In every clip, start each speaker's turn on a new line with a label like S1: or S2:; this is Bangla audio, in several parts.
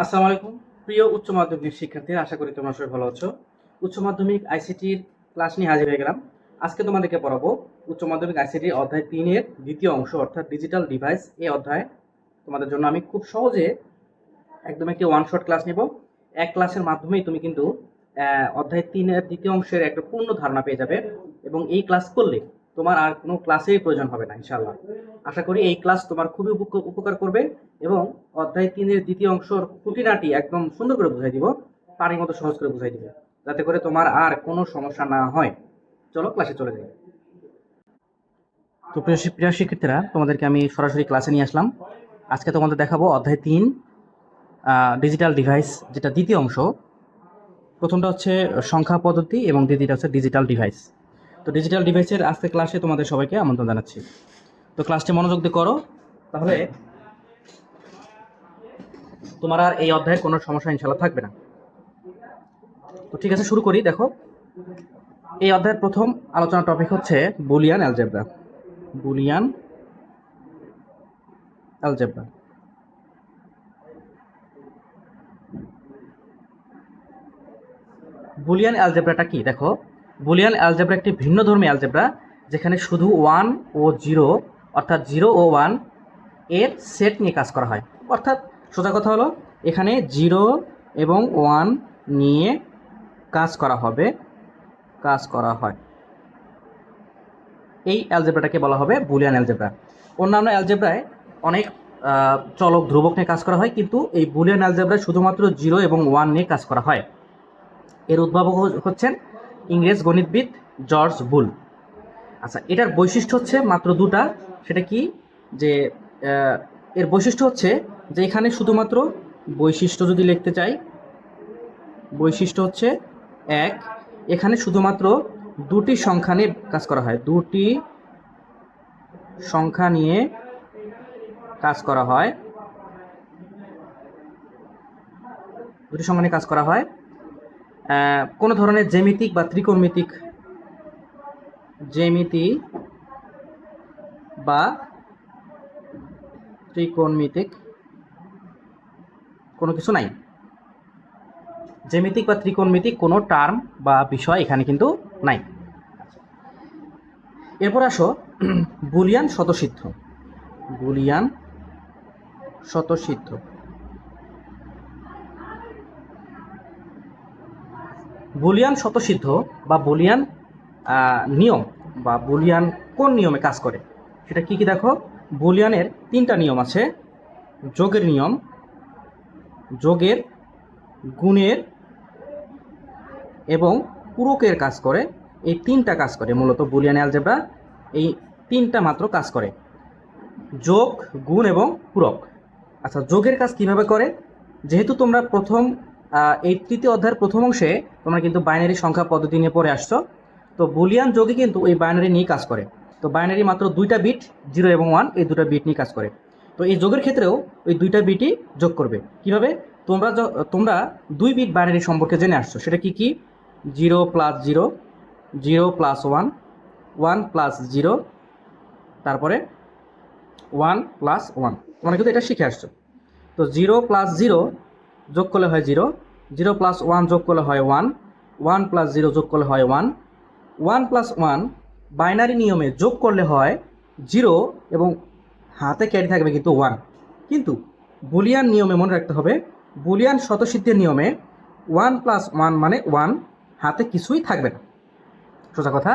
S1: আসসালামু আলাইকুম প্রিয় উচ্চ মাধ্যমিক শিক্ষার্থীরা, আশা করি তোমরা সবাই ভালো আছো। উচ্চ মাধ্যমিক আইসিটির ক্লাস নিয়ে হাজির হয়ে গেলাম। আজকে তোমাদেরকে পড়াবো উচ্চ মাধ্যমিক আইসিটির অধ্যায় 3 এর দ্বিতীয় অংশ অর্থাৎ ডিজিটাল ডিভাইস। এই অধ্যায় তোমাদের জন্য আমি খুব সহজে একদম একটি ওয়ান শট ক্লাস নিব। এক ক্লাসের মাধ্যমেই তুমি কিন্তু অধ্যায় 3 এর দ্বিতীয় অংশের একটা পূর্ণ ধারণা পেয়ে যাবে এবং এই ক্লাস করলে তোমার আর কোনো ক্লাসেরই প্রয়োজন হবে না ইনশাআল্লাহ। আশা করি এই ক্লাস তোমার খুবই উপকার করবে এবং অধ্যায় 3 এর দ্বিতীয় অংশের খুঁটিনাটি একদম সুন্দর করে বুঝাই দিব, পানির মতো সহজ করে বুঝাই দিব, যাতে করে তোমার আর কোনো সমস্যা না হয়। চলো ক্লাসে চলে যাই। তো প্রিয় শিক্ষার্থীরা, তোমাদেরকে আমি সরাসরি ক্লাসে নিয়ে আসলাম। আজকে তোমাদের দেখাবো অধ্যায় 3 ডিজিটাল ডিভাইস, যেটা দ্বিতীয় অংশ। প্রথমটা হচ্ছে সংখ্যা পদ্ধতি এবং দ্বিতীয়টা হচ্ছে ডিজিটাল ডিভাইস। তো ডিজিটাল ডিভাইসের আজকে ক্লাসে তোমাদের সবাইকে আমন্ত্রণ জানাচ্ছি। তো ক্লাসটি মনোযোগ দিয়ে করো, তাহলে তোমার আর এই অধ্যায়ের কোনো সমস্যা ইনশাআল্লাহ থাকবে না। তো ঠিক আছে, শুরু করি। দেখো, এই অধ্যায়ের প্রথম আলোচনা টপিক হচ্ছে Boolean algebra. Boolean algebra. Boolean অ্যালজেব্রাটা কি? দেখো, বুলিয়ান অ্যালজেব্রা একটি ভিন্নধর্মী অ্যালজেব্রা, যেখানে শুধু 1 ও 0 অর্থাৎ 0 ও 1 এর সেট নিয়ে কাজ করা হয়। অর্থাৎ সোজা কথা হলো, এখানে 0 এবং 1 নিয়ে কাজ করা হয়। এই অ্যালজেব্রাটাকে বলা হবে বুলিয়ান অ্যালজেব্রা। অন্যান্য অ্যালজেব্রায় অনেক চলক ধ্রুবক নিয়ে কাজ করা হয়, কিন্তু এই বুলিয়ান অ্যালজেব্রায় শুধুমাত্র 0 এবং 1 নিয়ে কাজ করা হয়। এর উদ্ভাবক হচ্ছেন ইংরেজ গণিতবিদ জর্জ বুল। আচ্ছা, এটার বৈশিষ্ট্য হচ্ছে মাত্র দুটা। সেটা কি? যে এর বৈশিষ্ট্য হচ্ছে যে এখানে শুধুমাত্র বৈশিষ্ট্য যদি লিখতে চাই, বৈশিষ্ট্য হচ্ছে এক, এখানে শুধুমাত্র দুটি সংখ্যা নিয়ে কাজ করা হয়। দুটি সংখ্যা নিয়ে কাজ করা হয়। দুটি সংখ্যা নিয়ে কাজ করা হয়। কোনো ধরনের জ্যামিতিক বা ত্রিকোণমিতিক কোনো কিছু নাই। জ্যামিতিক বা ত্রিকোণমিতিক কোনো টার্ম বা বিষয় এখানে কিন্তু নাই। এরপর আসো বুলিয়ান স্বতঃসিদ্ধ। বুলিয়ান স্বতঃসিদ্ধ। বুলিয়ান স্বতঃসিদ্ধ বা বুলিয়ান নিয়ম বা বুলিয়ান কোন নিয়মে কাজ করে সেটা কি কি? দেখো, বুলিয়ানের 3টা নিয়ম আছে: যোগের নিয়ম, যোগের, গুণের এবং পূরকের কাজ করে। এই 3টা কাজ করে মূলত বুলিয়ান অ্যালজেব্রা। এই 3টা মাত্র কাজ করে: যোগ, গুণ এবং পূরক। আচ্ছা, যোগের কাজ কিভাবে করে? যেহেতু তোমরা এই তৃতীয় অধ্যায়ের প্রথম অংশে তোমরা কিন্তু বাইনারি সংখ্যা পদ্ধতি নিয়ে পড়ে আসছো, তো বুলিয়ান যোগে কিন্তু ওই বাইনারি নিয়ে কাজ করে। তো বাইনারি মাত্র 2টা বিট, 0 এবং 1, এই 2টা বিট নিয়ে কাজ করে। তো এই যোগের ক্ষেত্রেও ওই 2টা বিটই যোগ করবে। কিভাবে? তোমরা 2 বিট বাইনারি সম্পর্কে জেনে আসছো। সেটা কি কি? 0 প্লাস 0, 0 প্লাস 1, 1 প্লাস 0, তারপরে 1 প্লাস 1। তোমরা কিন্তু এটা শিখে আসছো। তো 0 প্লাস 0 যোগ করলে হয় 0, 0 প্লাস 1 যোগ করলে হয় 1, 1 প্লাস 0 যোগ করলে হয় 1, 1 প্লাস 1 বাইনারি নিয়মে যোগ করলে হয় 0 এবং হাতে ক্যারি থাকবে কিন্তু 1। কিন্তু বুলিয়ান নিয়মে মনে রাখতে হবে, বুলিয়ান স্বতঃসিদ্ধের নিয়মে 1 প্লাস 1 মানে 1, হাতে কিছুই থাকবে না। সোজা কথা,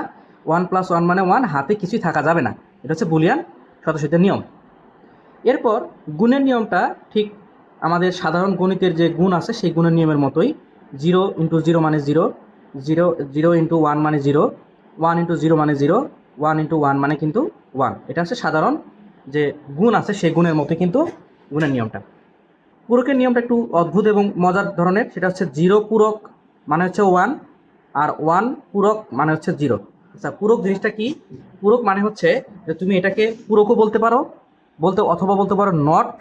S1: 1 প্লাস 1 মানে 1, হাতে কিছুই থাকা যাবে না। এটা হচ্ছে বুলিয়ান স্বতঃসিদ্ধের নিয়ম। এরপর গুণের নিয়মটা ঠিক আমাদের সাধারণ গণিতের যে গুণ আছে সেই গুণের নিয়মের মতোই। 0 ইন্টু 0 মানে 0, 0 ইন্টু 1 মানে 0, 1 ইন্টু 0 মানে 0, 1 ইন্টু 1 মানে কিন্তু 1। এটা হচ্ছে সাধারণ যে গুণ আছে সেই গুণের মতো কিন্তু গুণের নিয়মটা। পূরকের নিয়মটা একটু অদ্ভুত এবং মজার ধরনের। সেটা হচ্ছে 0 পূরক মানে হচ্ছে 1, আর 1 পূরক মানে হচ্ছে 0। আচ্ছা, পূরক জিনিসটা কি? পূরক মানে হচ্ছে যে তুমি এটাকে পূরকও বলতে পারো, অথবা বলতে পারো নট,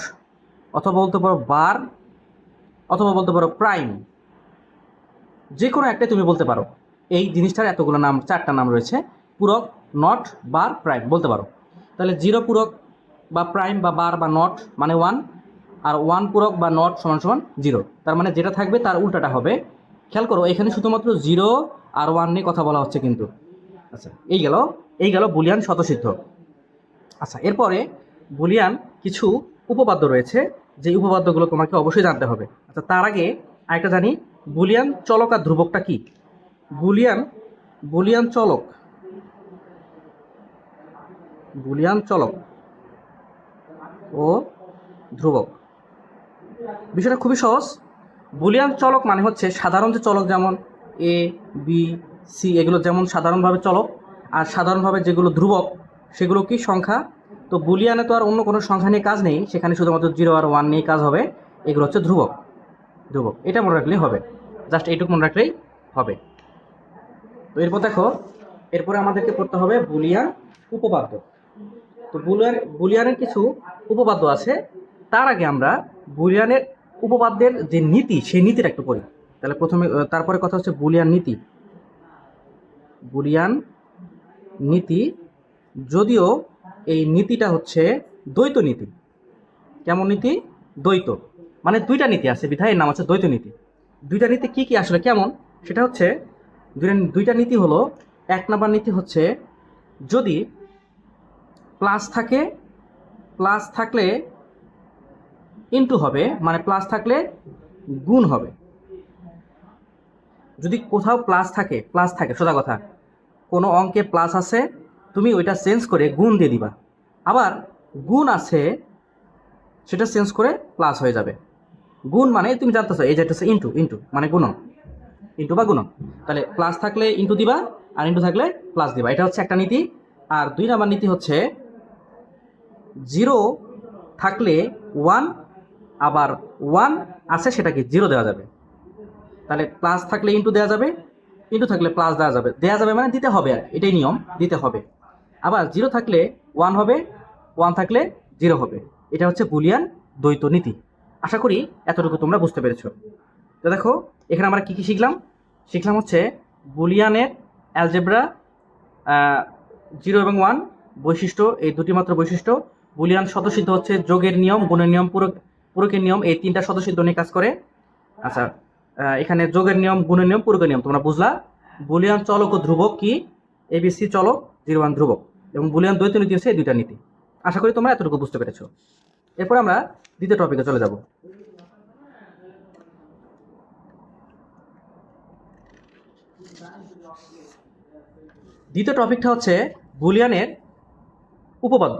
S1: অথবা বলতে পারো বার, অথবা বলতে পারো প্রাইম। যে কোনো একটাই তুমি বলতে পারো। এই জিনিসটার এতগুলো নাম, 4টা নাম রয়েছে: পূরক, নট, বার, প্রাইম বলতে পারো। তাহলে 0 পূরক বা প্রাইম বা বার বা নট মানে 1, আর 1 পূরক বা নট সমান সমান 0। তার মানে যেটা থাকবে তার উল্টাটা হবে। খেয়াল করো এখানে শুধুমাত্র 0 আর 1 নিয়ে কথা বলা হচ্ছে কিন্তু। আচ্ছা এই গেল বুলিয়ান স্বতঃসিদ্ধ। আচ্ছা, এরপরে বুলিয়ান কিছু উপপাদ্য রয়েছে, যে উপপাদ্যগুলো তোমাকে অবশ্যই জানতে হবে। আচ্ছা, তার আগে আরেকটা জানি, বুলিয়ান চলক আর ধ্রুবকটা কি? বুলিয়ান চলক ও ধ্রুবক বিষয়টা খুবই সহজ। বুলিয়ান চলক মানে হচ্ছে সাধারণ যে চলক, যেমন এ, বি, সি, এগুলো যেমন সাধারণভাবে চলক, আর সাধারণভাবে যেগুলো ধ্রুবক সেগুলো কি সংখ্যা। তো বুলিয়ানে তো আর অন্য কোনো সংখ্যা নিয়ে কাজ নেই, সেখানে শুধুমাত্র 0 আর 1 নিয়ে কাজ হবে। এগুলো হচ্ছে ধ্রুবক। এটা মনে রাখলেই হবে, জাস্ট এইটুকু মনে রাখলেই হবে। তো এরপর দেখো, এরপরে আমাদেরকে পড়তে হবে বুলিয়ান উপপাদ্য। তো বুলিয়ানের কিছু উপপাদ্য আছে। তার আগে আমরা বুলিয়ানের উপপাদ্যের যে নীতি, সেই নীতিটা একটু পড়ি। তাহলে তারপরে কথা হচ্ছে বুলিয়ান নীতি। যদিও এই নীতিটা হচ্ছে দ্বৈত নীতি। কেমন নীতি? দ্বৈত, মানে দুইটা নীতি আছে বিধায় এর নাম হচ্ছে দ্বৈত নীতি। দুইটা নীতি কি কি আসলে কেমন, সেটা হচ্ছে দুইটা নীতি হলো, 1 নম্বর নীতি হচ্ছে যদি প্লাস থাকলে ইনটু হবে, মানে প্লাস থাকলে গুণ হবে। যদি কোথাও প্লাস থাকে সোজা কথা, কোনো অঙ্কে প্লাস আছে, তুমি ওইটা চেঞ্জ করে গুণ দিয়ে দিবা। আবার গুণ আছে, সেটা চেঞ্জ করে প্লাস হয়ে যাবে। গুণ মানে তুমি জানতেছো, এই যেটা ইনটু মানে গুণন, ইনটু বা গুণন। তাহলে প্লাস থাকলে ইনটু দিবা, আর ইনটু থাকলে প্লাস দিবা। এটা হচ্ছে একটা নীতি। আর 2 নম্বর নীতি হচ্ছে 0 থাকলে 1, আবার 1 আছে সেটাকে 0 দেওয়া যাবে। তাহলে প্লাস থাকলে ইনটু দেওয়া যাবে, ইনটু থাকলে প্লাস দেওয়া যাবে মানে দিতে হবে, আর এটাই নিয়ম, দিতে হবে। আবার 0 থাকলে 1 হবে, 1 থাকলে 0 হবে। এটা হচ্ছে বুলিয়ান দ্বৈত নীতি। আশা করি এতটুকু তোমরা বুঝতে পেরেছো। তো দেখো এখানে আমরা কি শিখলাম হচ্ছে বুলিয়ানের অ্যালজেব্রা, 0 এবং 1 বৈশিষ্ট্য, এই দুটি মাত্র বৈশিষ্ট্য। বুলিয়ান স্বতঃসিদ্ধ হচ্ছে যোগের নিয়ম, গুণের নিয়ম, পূরকের নিয়ম, এই 3টা স্বতঃসিদ্ধ নিয়ে কাজ করে। আচ্ছা, এখানে যোগের নিয়ম, গুণের নিয়ম, পূরকের নিয়ম তোমরা বুঝলা। বুলিয়ান চলক ও ধ্রুবক কি? ABC চলক, 0 1 ধ্রুবক। এবং বুলিয়ান দ্বৈত নীতি হচ্ছে এই দুইটা নীতি। আশা করি তোমরা এতটুকু বুঝতে পেরেছো। এরপর আমরা দ্বিতীয় টপিকে চলে যাব। দ্বিতীয় টপিকটা হচ্ছে বুলিয়ানের উপপাদ্য।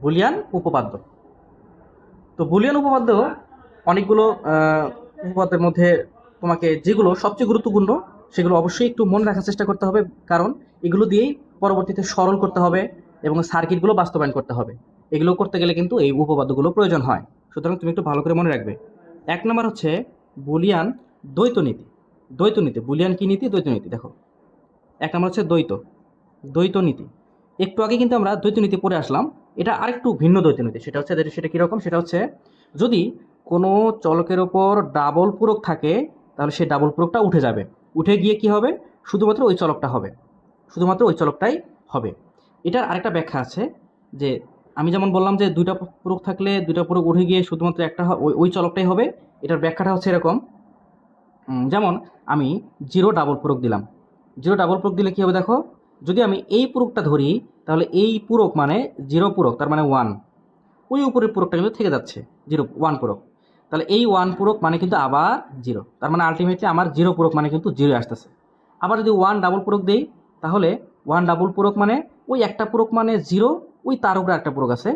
S1: বুলিয়ান উপপাদ্য। তো বুলিয়ান উপপাদ্য অনেকগুলো উপপাদ্যের মধ্যে তোমাকে যেগুলো সবচেয়ে গুরুত্বপূর্ণ সেগুলো অবশ্যই একটু মনে রাখার চেষ্টা করতে হবে, কারণ এগুলো দিয়েই পরবর্তীতে সরল করতে হবে এবং সার্কিটগুলো বাস্তবায়ন করতে হবে। এগুলো করতে গেলে কিন্তু এই উপপাদ্যগুলো প্রয়োজন হয়। সুতরাং তুমি একটু ভালো করে মনে রাখবে। 1 নম্বর হচ্ছে বুলিয়ান দ্বৈত নীতি। বুলিয়ান কি নীতি? দ্বৈত নীতি। দেখো 1 নম্বর হচ্ছে দ্বৈত নীতি। একটু আগে কিন্তু আমরা দ্বৈত নীতি পড়ে আসলাম। এটা আরেকটু ভিন্ন দ্বৈত নীতি। সেটা কীরকম? সেটা হচ্ছে যদি কোনো চলকের ওপর ডাবল পূরক থাকে, তাহলে সেই ডাবল পূরকটা উঠে যাবে। উঠে গিয়ে কি হবে? শুধুমাত্র ওই চলকটাই হবে। এটার আরেকটা ব্যাখ্যা আছে, যে আমি যেমন বললাম যে 2টা পূরক থাকলে 2টা পূরক উঠে গিয়ে শুধুমাত্র একটা ওই চলকটাই হবে। এটার ব্যাখ্যাটা হচ্ছে এরকম, যেমন আমি 0 ডাবল পূরক দিলাম। 0 ডাবল পূরক দিলে কী হবে? দেখো, যদি আমি এই পূরকটা ধরি, তাহলে এই পূরক মানে 0 পূরক, তার মানে 1। ওই উপরের পূরকটা কিন্তু থেকে যাচ্ছে 0 1 পূরক। তাহলে এই 1 পূরক মানে কিন্তু আবার 0, তার মানে আলটিমেটলি আমার 0 পূরক মানে কিন্তু 0 আসতেছে। আবার যদি 1 ডাবল পূরক দেই, তাহলে 1 ডাবল পূরক মানে ওই একটা পূরক মানে 0, ওই তার উপরে একটা পূরক আছে,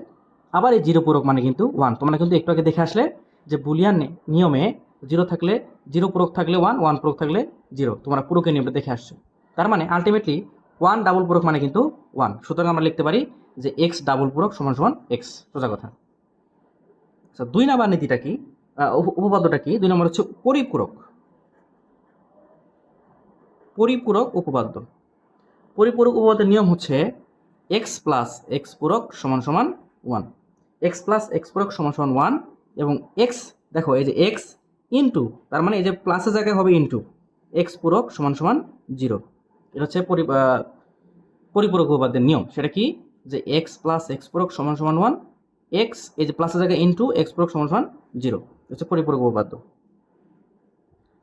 S1: আবার এই 0 পূরক মানে কিন্তু 1। তোমরা কিন্তু একটু আগে দেখে আসলে যে বুলিয়ান নিয়মে 0 থাকলে 0 পূরক থাকলে 1, 1 পূরক থাকলে 0, তোমরা পূরকের নিয়মটা দেখে আসছো। তার মানে আলটিমেটলি 1 ডাবল পূরক মানে কিন্তু 1। সুতরাং আমরা লিখতে পারি যে x ডাবল পূরক সমান সমান x, সোজা কথা। আচ্ছা, 2 নম্বর নীতিটা কি, উপপাদ্যটা কি? 2 নম্বর হচ্ছে পরিপূরক উপপাদ্য। পরিপূরক উপপাদ্যের নিয়ম হচ্ছে x প্লাস x পূরক সমান সমান 1। x প্লাস x পূরক সমান সমান 1 এবং x, দেখো এই যে x ইনটু, তার মানে এই যে প্লাসের জায়গায় হবে ইনটু, এক্স পূরক সমান সমান 0। এটা হচ্ছে পরিপূরক উপপাদ্যের নিয়ম। সেটা কি, যে এক্স প্লাস এক্স পূরক সমান সমান 1, এক্স এই যে প্লাসের জায়গায় ইন্টু এক্স পূরক সমান সমান 0, হচ্ছে পরিপূরক উপপাদ্য।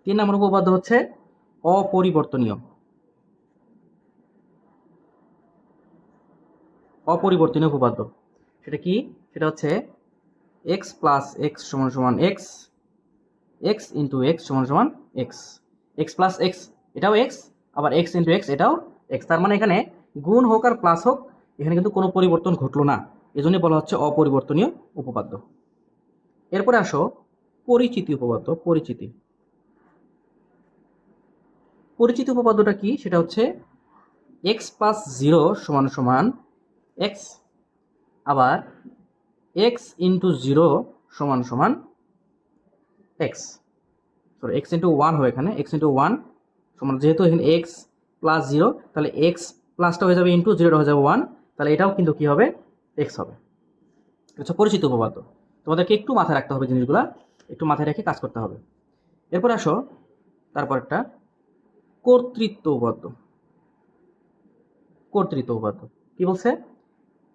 S1: 3 নম্বর উপপাদ্য হচ্ছে অপরিবর্তনীয়। অপরিবর্তনীয় উপপাদ্য সেটা কি, সেটা হচ্ছে এক্স প্লাস এক্স সমান সমান এক্স, এক্স ইন্টু এক্স সমান সমান এক্স, এক্স প্লাস এক্স এটাও এক্স, আবার এক্স ইন্টু এক্স এটাও এক্স। তার মানে এখানে গুণ হোক আর প্লাস হোক, এখানে কিন্তু কোনো পরিবর্তন ঘটলো না, এজন্যই বলা হচ্ছে অপরিবর্তনীয় উপপাদ্য। এরপরে আসো পরিচিতি উপপাদ্য। পরিচিতি পরিচিতি উপপাদ্যটা কি, সেটা হচ্ছে এক্স প্লাস 0 সমান সমান এক্স, আবার এক্স ইন্টু 0 সমান সমান এক্স, সরি এক্স ইন্টু 1 হবে এখানে, এক্স ইন্টু 1 সমান, যেহেতু এখানে এক্স প্লাস 0 তাহলে এক্স প্লাসটা হয়ে যাবে ইন্টু 0টা হয়ে যাবে 1, তাহলে এটাও কিন্তু কি হবে, এক্স হবে। আচ্ছা, পরিচিত উপপাদ্য তোমাদেরকে একটু মাথায় রাখতে হবে, জিনিসগুলা একটু মাথায় রেখে কাজ করতে হবে। এরপর আসো তারপর একটা কর্তৃত্ব উপপাদ্য। কর্তৃত্ব উপপাদ্য কি বলছে,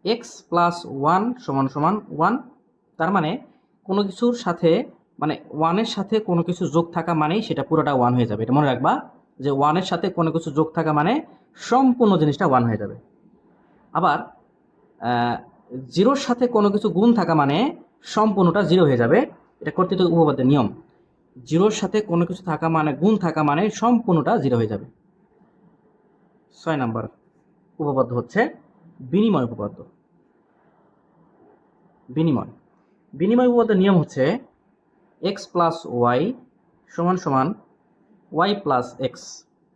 S1: এক্স প্লাস 1 সমান সমান 1, তার মানে কোনো কিছুর সাথে মানে 1-এর সাথে কোনো কিছু যোগ থাকা মানেই সেটা পুরোটা 1 হয়ে যাবে। এটা মনে রাখবা যে 1-এর সাথে কোনো কিছু যোগ থাকা মানে সম্পূর্ণ জিনিসটা 1 হয়ে যাবে। আবার 0-র সাথে কোনো কিছু গুণ থাকা মানে সম্পূর্ণটা 0 হয়ে যাবে। এটা কর্তৃত্ব উপপাদ্যের নিয়ম। 0-র সাথে কোনো কিছু থাকা মানে গুণ থাকা মানে সম্পূর্ণটা 0 হয়ে যাবে। 6 নাম্বার উপপাদ্য হচ্ছে বিনিময় উপপাদ্য। বিনিময় উপপাদ্যের নিয়ম হচ্ছে এক্স প্লাস ওয়াই সমান সমান ওয়াই প্লাস এক্স।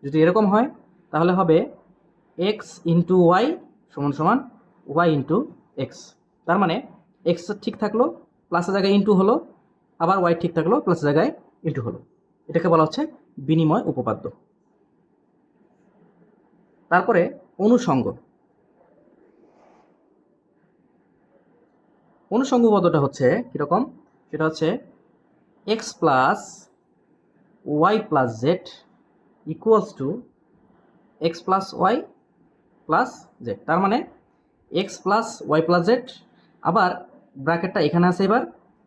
S1: যদি এরকম হয় তাহলে হবে এক্স ইন্টু ওয়াই সমান সমান ওয়াই ইন্টু এক্স। তার মানে এক্স ঠিক থাকলো, প্লাসের জায়গায় ইন্টু হলো, আবার ওয়াই ঠিক থাকলো, প্লাসের জায়গায় ইন্টু হলো। এটাকে বলা হচ্ছে বিনিময় উপপাদ্য। তারপরে অনুষঙ্গ। অনুষঙ্গ উপপাদ্যটা হচ্ছে কীরকম, সেটা হচ্ছে x plus y plus z equals to x plus y plus z. তার মানে x plus y plus z, আবার ব্র্যাকেটটা এখানে আছে এবার,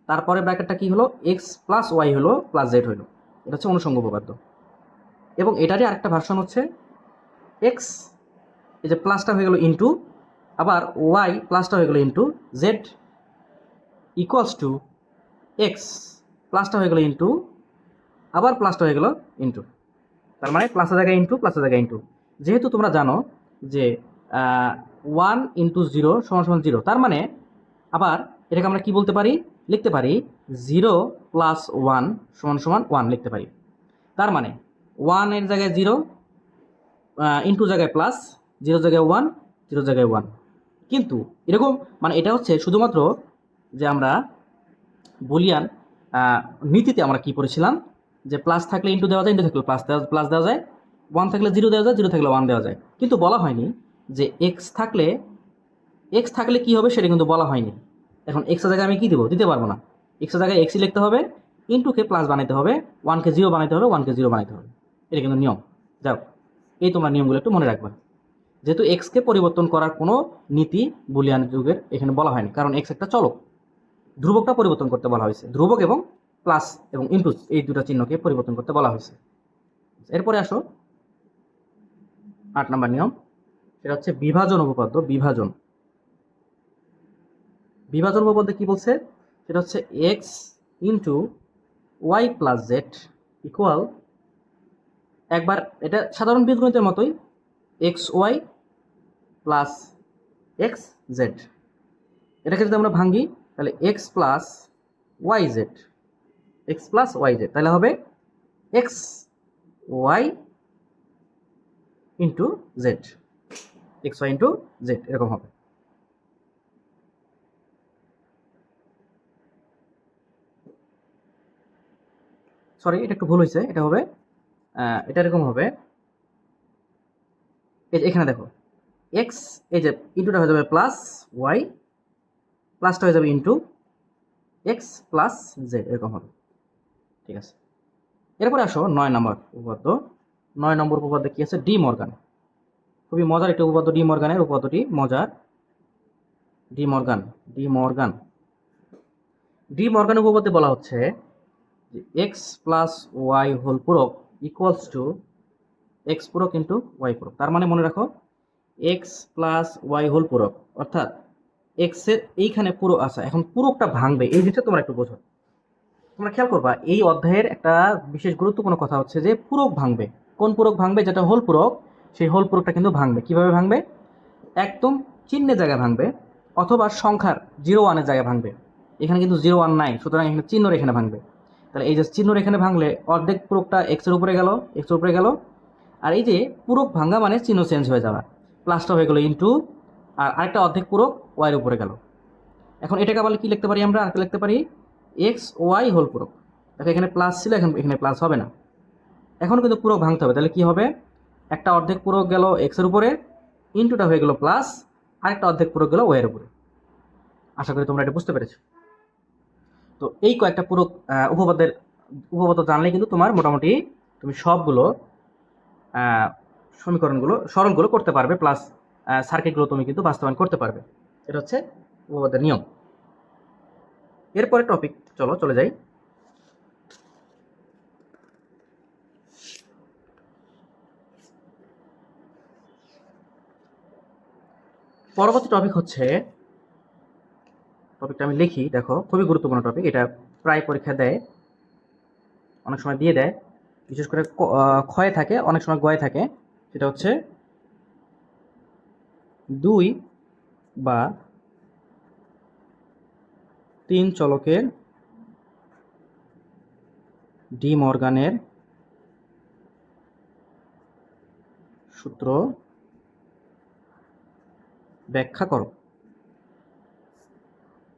S1: তারপরে ব্র্যাকেটটা কি হলো, এক্স প্লাস ওয়াই হলো প্লাস জেড হলো। এটা হচ্ছে অনুষঙ্গ উপপাদ্য। এবং এটারই আরেকটা ভার্সন হচ্ছে এক্স এই যে প্লাসটা হয়ে গেল ইন্টু, আবার ওয়াই প্লাসটা হয়ে গেল into Z equals to X প্লাসটা হয়ে গেল ইন্টু, আবার প্লাসটা হয়ে গেল ইন্টু। তার মানে প্লাসের জায়গায় ইন্টু, প্লাসের জায়গায় ইন্টু। যেহেতু তোমরা জানো যে 1 ইন্টু 0 সমান সমান 0, তার মানে আবার এটাকে আমরা কি বলতে পারি, লিখতে পারি 0 প্লাস 1 সমান সমান 1 লিখতে পারি। তার মানে 1 এর জায়গায় 0, ইন্টু জায়গায় প্লাস, 0 জায়গায় 1, 0 জায়গায় 1। কিন্তু এরকম মানে এটা হচ্ছে শুধুমাত্র যে আমরা বুলিয়ান নীতিতে আমরা কি পড়েছিলাম, যে প্লাস থাকলে ইন্টু দেওয়া যায়, ইন্টু থাকলে প্লাস দেওয়া যায়, 1 থাকলে 0 দেওয়া যায়, 0 থাকলে 1 দেওয়া যায়। কিন্তু বলা হয়নি যে এক্স থাকলে কি হবে, সেটা কিন্তু বলা হয়নি। এখন এক্সের জায়গায় আমি কি দেবো, দিতে পারবো না। এক্সের জায়গায় এক্সই লিখতে হবে, ইন্টুকে প্লাস বানাইতে হবে, 1কে 0 বানাইতে হবে, 1কে 0 বানাইতে হবে। এটা কিন্তু নিয়ম। যাও, এই তোমরা নিয়মগুলো একটু মনে রাখবা। যেহেতু এক্সকে পরিবর্তন করার কোনো নীতি বুলিয়ান যুগের এখানে বলা হয়নি, কারণ এক্স একটা চলক, ধ্রুবকটা পরিবর্তন করতে বলা হয়েছে। ধ্রুবক এবং প্লাস এবং ইনটু এই দুটো চিহ্নকে পরিবর্তন করতে বলা হয়েছে। এরপরে আসো 8 নম্বর নিয়ম, সেটা হচ্ছে বিভাজন উপপাদ্য। বিভাজন উপপাদ্য কি বলছে, সেটা হচ্ছে x into y plus z equal, একবার এটা সাধারণ বীজগণিতের মতোই, x y plus x z. এটাকে যদি আমরা ভাঙি তাহলে এক্স প্লাস ওয়াই জেড, তাহলে হবে x y into z, x y into z, এরকম হবে। সরি, এটা একটু ভুল হয়েছে, এটা হবে এটা এরকম হবে, এই যে এখানে দেখো এক্স, এই যে ইন্টুটা হয়ে যাবে প্লাস ওয়াই, প্লাসটা হয়ে যাবে ইন্টু এক্স প্লাস জেড, এরকম হবে। ঠিক আছে, এরপরে আসো 9 নম্বর উপপাদ্য। 9 নম্বর উপপাদ্য কি আছে? De Morgan. খুবই মজার একটা উপপাদ্য ডি মর্গানের। উপপাদ্যটি মজার। ডি মর্গান ডি মর্গান উপপাদ্যে বলা হচ্ছে যে এক্স প্লাস ওয়াই হোল পূরক ইকুয়ালস টু এক্স পূরক ইন্টু ওয়াই পূরক। তার মানে মনে রাখো এক্স প্লাস ওয়াই হোল পূরক, অর্থাৎ এক্স এর এইখানে পুরো আছে, এখন পূরকটা ভাঙবে, এই জিনিসটা তোমরা একটু বোঝো। তোমরা খেয়াল করবা এই অধ্যায়ের একটা বিশেষ গুরুত্বপূর্ণ কথা হচ্ছে যে পূরক ভাঙবে। কোন পূরক ভাঙবে? যেটা হোল পূরক, সেই হোল পূরকটা কিন্তু ভাঙবে। কিভাবে ভাঙবে? একদম চিহ্নের জায়গায় ভাঙবে, অথবা সংখ্যার 0-1 জায়গায় ভাঙবে। এখানে কিন্তু 0-1 নাই, সুতরাং এখানে চিহ্নর এখানে ভাঙবে। তাহলে এই যে চিহ্নর এখানে ভাঙলে অর্ধেক পূরকটা এক্সের উপরে গেল, এক্সের উপরে গেল। আর এই যে পূরক ভাঙা মানে চিহ্ন চেঞ্জ হয়ে যাওয়া, প্লাসটা হয়ে গেল ইন্টু, আর আরেকটা অর্ধেক পূরক ওয়াইয়ের উপরে গেল। এখন এটাকে আবার কি লিখতে পারি আমরা? আর লিখতে পারি এক্স ওয়াই হোল পূরক। দেখো এখানে প্লাস ছিল, এখন এখানে প্লাস হবে না, এখন কিন্তু পূরক ভাঙতে হবে। তাহলে কি হবে? একটা অর্ধেক পূরক গেল এক্সের উপরে, ইন্টুটা হয়ে গেল প্লাস, আরেকটা অর্ধেক পূরক গেল ওয়ের উপরে। আশা করি তোমরা এটা বুঝতে পেরেছো। তো এই কয়েকটা পূরক উপপাদ্য জানলে কিন্তু তোমার মোটামুটি তুমি সবগুলো সমীকরণগুলো সরলগুলো করতে পারবে, প্লাস সার্কিটগুলো তুমি কিন্তু বাস্তবায়ন করতে পারবে। এটা হচ্ছে উপপাদ্যের নিয়ম। এরপরে টপিক চলে যাই। পরবর্তী টপিক হচ্ছে, টপিকটা আমি লিখি, দেখো খুবই গুরুত্বপূর্ণ টপিক। এটা প্রায় পরীক্ষা দেয়, অনেক সময় দিয়ে দেয়, বিশেষ করে ক্ষয়ে থাকে, অনেক সময় গয়ে থাকে। সেটা হচ্ছে 2 বা 3 চলকের ডি মর্গানের সূত্র ব্যাখ্যা করো।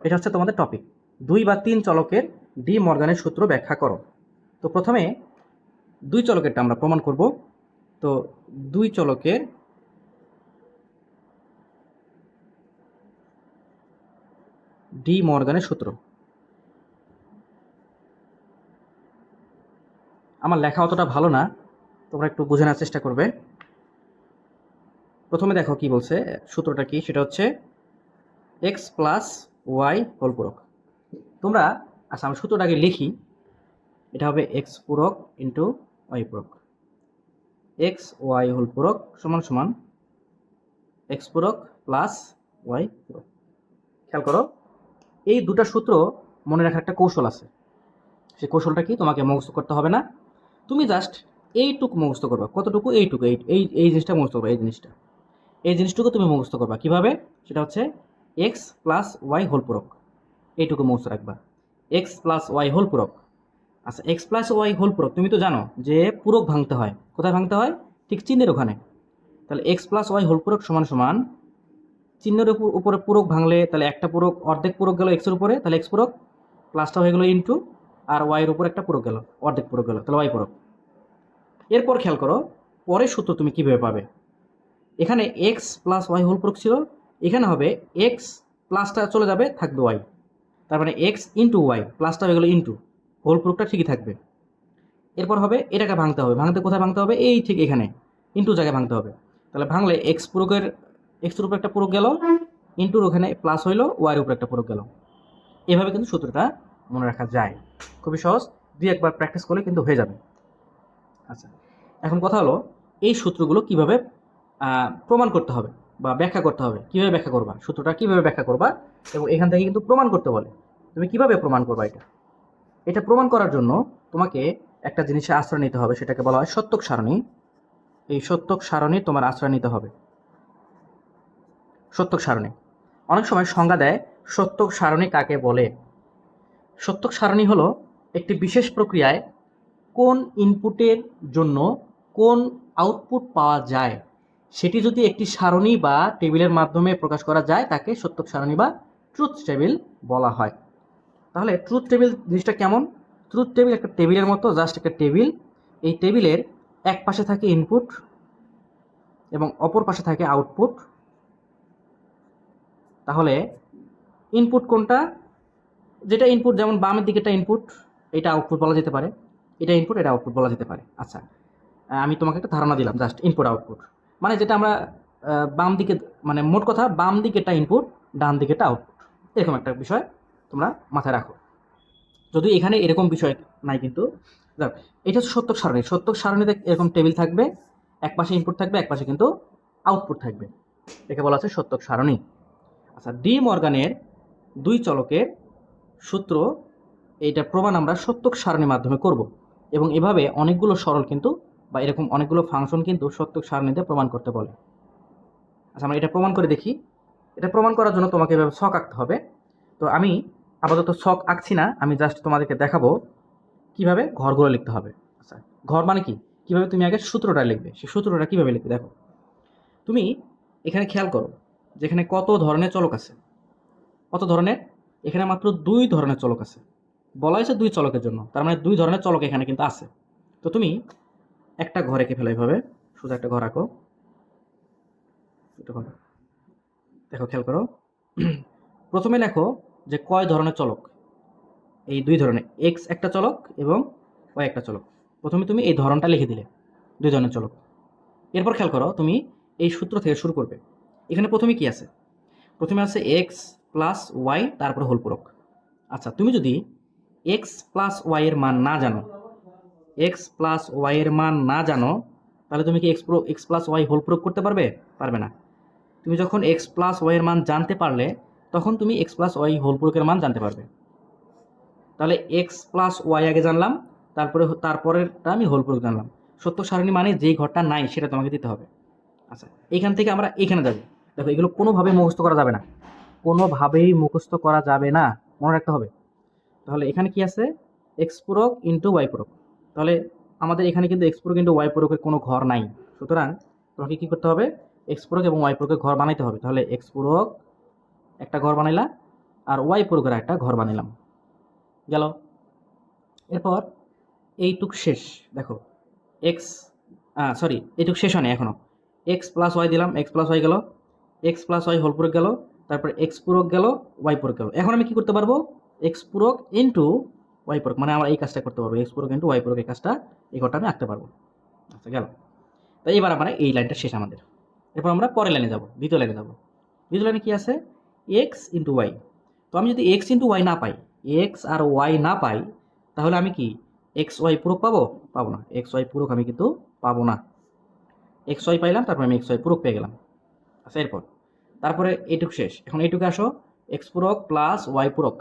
S1: এটা হচ্ছে তোমাদের টপিক, 2 বা 3 চলকের ডি মর্গানের সূত্র ব্যাখ্যা করো। তো প্রথমে 2 চলকেরটা আমরা প্রমাণ করব। তো 2 চলকের ডি মর্গানের সূত্র। আমার লেখা অতটা ভালো না, তোমরা একটু বুঝে নেওয়ার চেষ্টা করবে। প্রথমে দেখো কি বলছে, সূত্রটা কি? সেটা হচ্ছে এক্স প্লাস ওয়াই হোল পূরক। তোমরা আচ্ছা আমি সূত্রটাকে লিখি। এটা হবে এক্স পূরক ইন্টু ওয়াই পূরক। এক্স ওয়াই হোল পূরক সমান সমান এক্স পূরক প্লাস ওয়াই পূরক। খেয়াল করো, এই দুটা সূত্র মনে রাখার একটা কৌশল আছে। সেই কৌশলটা কি? তোমাকে মুখস্থ করতে হবে না, তুমি জাস্ট এইটুকু মুখস্থ করবা। কতটুকু? এইটুকু, এই জিনিসটা মুখস্থ করবা। এই জিনিসটুকু তুমি মুখস্থ করবা। কিভাবে? সেটা হচ্ছে এক্স প্লাস ওয়াই হোল পূরক, এইটুকু মুখস্থ রাখবা। এক্স প্লাস ওয়াই হোল পূরক। আচ্ছা, এক্স প্লাস ওয়াই হোল পূরক তুমি তো জানো যে পূরক ভাঙতে হয়। কোথায় ভাঙতে হয়? ঠিক চিহ্নের ওখানে। তাহলে এক্স প্লাস ওয়াই হোল পূরক সমান সমান চিহ্নের উপরে পূরক ভাঙলে, তাহলে একটা পূরক অর্ধেক পূরক গেল এক্সের উপরে, তাহলে এক্স পূরক, প্লাসটা হয়ে গেল ইন্টু, আর ওয়াইয়ের উপর একটা পূরক গেল, অর্ধেক পূরক গেল, তাহলে ওয়াই পূরক। এরপর খেয়াল করো পরের সূত্র তুমি কীভাবে পাবে। এখানে এক্স প্লাস ওয়াই হোল পূরক ছিল, এখানে হবে এক্স প্লাসটা চলে যাবে, থাকবে ওয়াই। তার মানে এক্স ইন্টু ওয়াই, প্লাসটা হয়ে গেল ইন্টু, হোল পূরকটা ঠিকই থাকবে। এরপর হবে এটাকে ভাঙতে হবে। ভাঙতে কোথায় ভাঙতে হবে? এই ঠিক এখানে ইন্টু জায়গায় ভাঙতে হবে। তাহলে ভাঙলে এক্স পূরকের, এক্সের উপর একটা পূরক গেল, ইন্টুর ওখানে প্লাস হইলো, ওয়াইয়ের উপর একটা পূরক গেল। এভাবে কিন্তু সূত্রটা মনে রাখা যায়, খুবই সহজ। 2-1 বার প্র্যাকটিস করলে কিন্তু হয়ে যাবে। আচ্ছা, এখন কথা হলো এই সূত্রগুলো কিভাবে প্রমাণ করতে হবে বা ব্যাখ্যা করতে হবে। কিভাবে ব্যাখ্যা করবা সূত্রটা, কিভাবে ব্যাখ্যা করবা, এবং এখান থেকে কিন্তু প্রমাণ করতে বলে। তুমি কিভাবে প্রমাণ করবা এটা প্রমাণ করার জন্য তোমাকে একটা জিনিসের আশ্রয় নিতে হবে, সেটাকে বলা হয় সত্যক সারণী। এই সত্যক সারণী তোমার আশ্রয় নিতে হবে। সত্যক সারণী অনেক সময় সংজ্ঞা দেয়, সত্যক সারণী কাকে বলে? সত্যক সারণী হলো একটি বিশেষ প্রক্রিয়ায় কোন ইনপুটের জন্য কোন আউটপুট পাওয়া যায়, সেটি যদি একটি সারণী বা টেবিলের মাধ্যমে প্রকাশ করা যায়, তাকে সত্যক সারণী বা ট্রুথ টেবিল বলা হয়। তাহলে ট্রুথ টেবিল জিনিসটা কেমন? ট্রুথ টেবিল একটা টেবিলের মতো, জাস্ট একটা টেবিল। এই টেবিলের এক পাশে থাকে ইনপুট এবং অপর পাশে থাকে আউটপুট। তাহলে ইনপুট কোনটা? যেটা ইনপুট, যেমন বামের দিকেটা ইনপুট, এটা আউটপুট বলা যেতে পারে। এটা ইনপুট, এটা আউটপুট বলা যেতে পারে। আচ্ছা, আমি তোমাকে একটা ধারণা দিলাম, জাস্ট ইনপুট আউটপুট, মানে যেটা আমরা বাম দিকে, মানে মোট কথা বাম দিকেটা ইনপুট, ডান দিকেটা আউটপুট, এরকম একটা বিষয় তোমরা মাথায় রাখো। যদি এখানে এরকম বিষয় নাই, কিন্তু দেখ এটা হচ্ছে সত্যক সারণী। সত্যক সারণীতে এরকম টেবিল থাকবে, এক পাশে ইনপুট থাকবে, এক পাশে কিন্তু আউটপুট থাকবে, একে বলা আছে সত্যক সারণী। আচ্ছা, ডি মর্গানের দুই চলকের সূত্র, এইটা প্রমাণ আমরা সত্যক সারণীর মাধ্যমে করব, এবং এভাবে অনেকগুলো সরল কিন্তু বা এরকম অনেকগুলো ফাংশন কিন্তু সত্যক সারণীতে প্রমাণ করতে বলে। আচ্ছা, আমরা এটা প্রমাণ করে দেখি। এটা প্রমাণ করার জন্য তোমাকে এভাবে ছক আঁকতে হবে। তো আমি আপাতত ছক আঁকছি না, আমি জাস্ট তোমাদেরকে দেখাবো কিভাবে ঘরগুলো লিখতে হবে। আচ্ছা, ঘর মানে কি, কিভাবে তুমি আগে সূত্রটা লিখবে, সেই সূত্রটা কিভাবে লিখবে দেখো। তুমি এখানে খেয়াল করো যে এখানে কত ধরনের চলক আছে, কত ধরনের, এখানে মাত্র 2 ধরনের চলক আছে, বলা হয়েছে 2 চলকের জন্য, তার মানে 2 ধরনের চলক এখানে কিন্তু আছে। তো তুমি একটা ঘর এঁকে ফেলো, এইভাবে সোজা একটা ঘর আঁকো, দেখো খেয়াল করো। প্রথমে লেখো যে কয় ধরনের চলক, এই 2 ধরনের, এক্স একটা চলক এবং ওয়াই একটা চলক। প্রথমে তুমি এই ধরনটা লিখে দিলে 2 ধরনের চলক। এরপর খেয়াল করো, তুমি এই সূত্র থেকে শুরু করবে। এখানে প্রথমে কি আছে, প্রথমে আছে এক্স প্লাস ওয়াই, তারপরে হোল পূরক। আচ্ছা, তুমি যদি এক্স প্লাস ওয়াই এর মান না জানো, এক্স প্লাস ওয়াই এর মান না জানো, তাহলে তুমি কি এক্স প্লাস ওয়াই হোল প্রয়োগ করতে পারবে? পারবে না। তুমি যখন এক্স প্লাস ওয়াই এর মান জানতে পারলে, তখন তুমি এক্স প্লাস ওয়াই হোল প্রয়োগের মান জানতে পারবে। তাহলে এক্স প্লাস ওয়াই আগে জানলাম, তারপরেরটা আমি হোল প্রয়োগ জানলাম। সত্য সারণী মানে যেই ঘরটা নাই সেটা তোমাকে দিতে হবে। আচ্ছা, এইখান থেকে আমরা এইখানে যাবো। দেখো, এগুলো কোনোভাবেই মুখস্থ করা যাবে না, কোনোভাবেই মুখস্থ করা যাবে না, মনে রাখতে হবে। তাহলে এখানে কি আছে, এক্স পূরক ইন্টু ওয়াই পূরক। তাহলে আমাদের এখানে কিন্তু এক্স পূরক ইন্টু ওয়াই পূরকের কোনো ঘর নাই, সুতরাং তোমাকে কী করতে হবে, এক্স পূরক এবং ওয়াই পূরকের ঘর বানাইতে হবে। তাহলে এক্স পূরক একটা ঘর বানাইলাম, আর ওয়াই পূরকের একটা ঘর বানাইলাম, গেল। এরপর এইটুক শেষ, দেখো এক্স, সরি এইটুক শেষ হয় না এখনও, এক্স প্লাস ওয়াই দিলাম, এক্স প্লাস ওয়াই গেল, এক্স প্লাস ওয়াই হোল পূরক গেল, তারপরে এক্স পূরক গেল, ওয়াই পূরক গেল। এখন আমি কি করতে পারবো, এক্স পূরক ইন্টু ওয়াই পূরক, মানে আমরা এই কাজটা করতে পারবো, এক্স পূরক ইন্টু ওয়াই পূরক, এই কাজটা, এই ঘরটা আমি আঁকতে পারবো। আচ্ছা, গেল। তাই এবার আমরা এই লাইনটা শেষ আমাদের। এরপর আমরা পরের লাইনে যাব, দ্বিতীয় লাইনে যাব। দ্বিতীয় লাইনে কি আছে, এক্স ইন্টু ওয়াই। তো আমি যদি এক্স ইন্টু ওয়াই না পাই, এক্স আর ওয়াই না পাই, তাহলে আমি কি এক্স ওয়াই পূরক পাবো? পাবো না, এক্স ওয়াই পূরক আমি কিন্তু পাবো না। এক্স ওয়াই পাইলাম, তারপর আমি এক্স ওয়াই পূরক পেয়ে গেলাম। আচ্ছা, এরপর তারপরে এইটুকু শেষ। এখন এইটুকু আসো, এক্স পূরক প্লাস ওয়াই পূরক।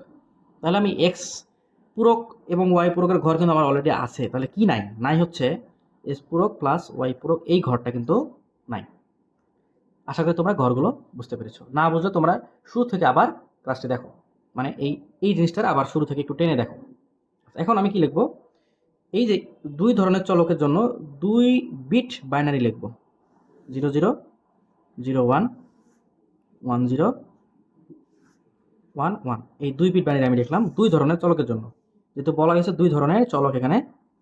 S1: তাহলে আমি এক্স পূরক এবং ওয়াই পূরকের ঘর কিন্তু আমার অলরেডি আছে, তাহলে কি নাই, নাই হচ্ছে এক্স পূরক প্লাস ওয়াই পূরক, এই ঘরটা কিন্তু নাই। আশা করি তোমরা ঘরগুলো বুঝতে পেরেছো। না বুঝলে তোমরা শুরু থেকে আবার ক্লাসটি দেখো, মানে এই এই জিনিসটার আবার শুরু থেকে একটু টেনে দেখো। এখন আমি কি লিখবো, এই যে 2 ধরনের চলকের জন্য 2 বিট বাইনারি লিখবো, 0 0 0 1 1 0 1 1, এই 2 বিট বাইনারি আমি লিখলাম 2 ধরনের চলকের জন্য, যেহেতু বলা হয়েছে 2 ধরনের চলক এখানে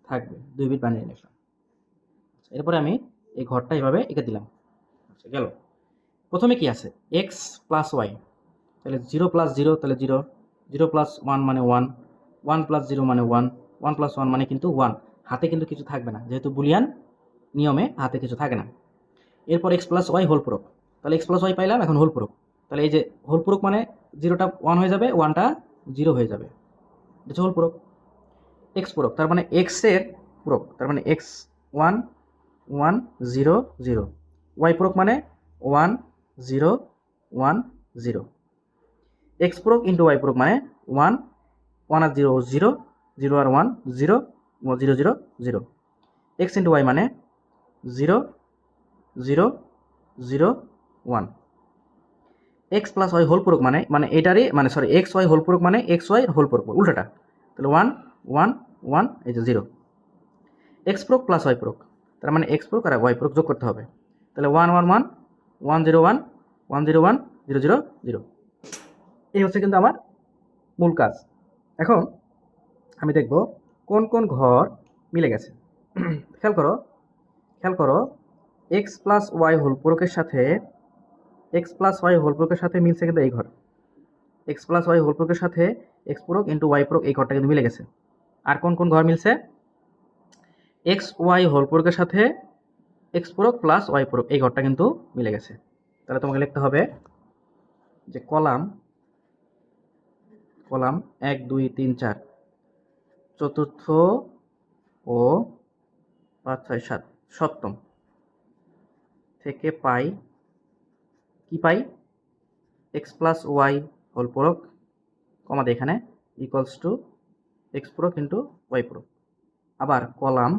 S1: থাকবে, 2 বিট বাইনারি লিখলাম। এরপরে আমি এই ঘরটা এভাবে এঁকে দিলাম। আচ্ছা, গেল। প্রথমে কি আছে, এক্স প্লাস ওয়াই, তাহলে 0 প্লাস 0 তাহলে 0, 0 প্লাস 1 মানে 1, 1 প্লাস 0 মানে 1, 1 প্লাস 1 মানে কিন্তু 1, হাতে কিন্তু কিছু থাকবে না, যেহেতু বুলিয়ান নিয়মে হাতে কিছু থাকে না। এরপর এক্স প্লাস ওয়াই হোল পূরক, তাহলে এক্স প্লাস ওয়াই পাইলাম, এখন হোল পূরক। তাহলে এই যে হোল পূরক মানে 0টা 1 হয়ে যাবে, 1টা 0 হয়ে যাবে, এটা হোল পূরক। এক্স পূরক তার মানে এক্সের পূরক, তার মানে এক্স 1 1 0 0, ওয়াই পূরক মানে 1 0 1 0, এক্স পূরক ইন্টু ওয়াই পূরক মানে 1 1 আর 0 0, 0 আর 1 0, 0 0 0, এক্স ইন্টু ওয়াই মানে 0 0 0 1, এক্স প্লাস ওয়াই হোল পূরক মানে মানে এটারই মানে সরি এক্স ওয়াই হোল পূরক মানে এক্স ওয়াই হোল পূরক উল্টাটা, তাহলে 1 1 1, এই যে 0, এক্স পূরক প্লাস ওয়াই পূরক, তার মানে এক্স পূরক আর ওয়াই পূরক যোগ করতে হবে, তাহলে 1 1 1 1 0 1 1 0 1 0 0 0, এই হচ্ছে কিন্তু আমার মূল কাজ। এখন আমি দেখব কোন কোন ঘর মিলে গেছে। খেয়াল করো, খেয়াল করো, এক্স প্লাস ওয়াই হোল পূরকের সাথে এক্স প্লাস ওয়াই হোল পূরকের সাথে মিলছে কিন্তু এই ঘর, এক্স প্লাস ওয়াই হোল পূরকের সাথে এক্স পূরক ইন্টু ওয়াই পূরক, এই ঘরটা কিন্তু মিলে গেছে। আর কোন কোন ঘর মিলছে, এক্স ওয়াই হোল পূরকের সাথে এক্স পূরক প্লাস ওয়াই পূরক, এই ঘরটা কিন্তু মিলে গেছে। তাহলে তোমাকে লিখতে হবে যে কলাম 1 2 3 4 চতুর্থ ও 5 6 7 সপ্তম থেকে পাই কি পাই এক্স প্লাস ওয়াই হোল পূরক কমা দিয়ে এখানে ইকুয়ালস টু এক্স পূরক ইন্টু ওয়াই পূরক। আবার কলাম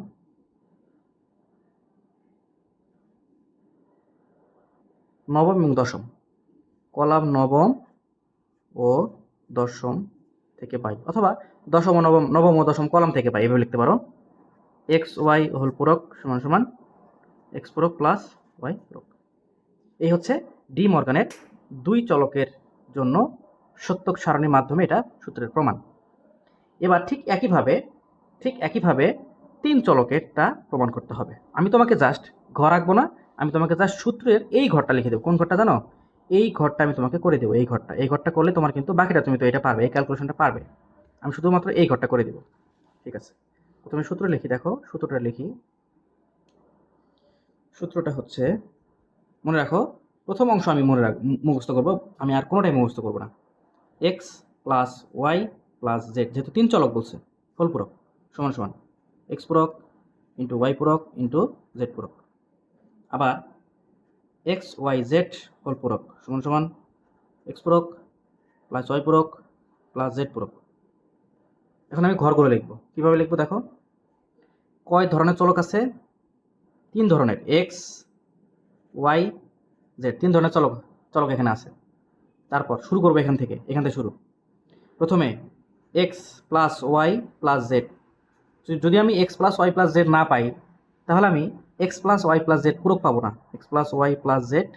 S1: নবম এবং দশম, কলাম নবম ও দশম থেকে পাই, অথবা দশম ও নবম ও দশম কলাম থেকে পাই, এভাবে লিখতে পারো। এক্স ওয়াই হোল পূরক সমান সমান এক্স পূরক প্লাস ওয়াই পূরক। এই হচ্ছে ডি মর্গানের দুই চলকের জন্য সত্যক সারণীর মাধ্যমে এটা সূত্রের প্রমাণ। এবার ঠিক একইভাবে তিন চলকেরটা প্রমাণ করতে হবে। আমি তোমাকে জাস্ট ঘর আঁকবো না, আমি তোমাকে জাস্ট সূত্রের এই ঘরটা লিখে দেবো। কোন ঘরটা জানো? এই ঘরটা আমি তোমাকে করে দেবো। এই ঘরটা করলে তোমার কিন্তু বাকিটা তুমি তো এটা পারবে, এই ক্যালকুলেশনটা পারবে। আমি শুধুমাত্র এই ঘরটা করে দেবো, ঠিক আছে? প্রথমে সূত্র লিখি, দেখো সূত্রটা লিখি। সূত্রটা হচ্ছে, মনে রাখো, প্রথম অংশ আমি মুখস্থ করবো, আমি আর কোনোটাই মুখস্থ করবো না। X plus y plus z, যেহেতু তিন চলক বলছে, হোল পূরক সমান সমান এক্স পূরক ইন্টু ওয়াই পূরক ইন্টু জেড পূরক। আবার এক্স ওয়াই জেড হোল পূরক সমান সমান এক্স পূরক প্লাস ওয়াই পূরক প্লাস জেড পূরক। এখন আমি ঘরগুলো লিখবো। কীভাবে লিখবো দেখো, কয় ধরনের চলক আছে? তিন ধরনের, এক্স ওয়াই জেড, তিন ধরনের চলক এখানে আছে। তারপর শুরু করবো এখান থেকে শুরু। প্রথমে x plus y plus z. যদি আমি x plus y plus z না পাই, তাহলে আমি x plus y plus z পূরক পাবো না, x plus y plus z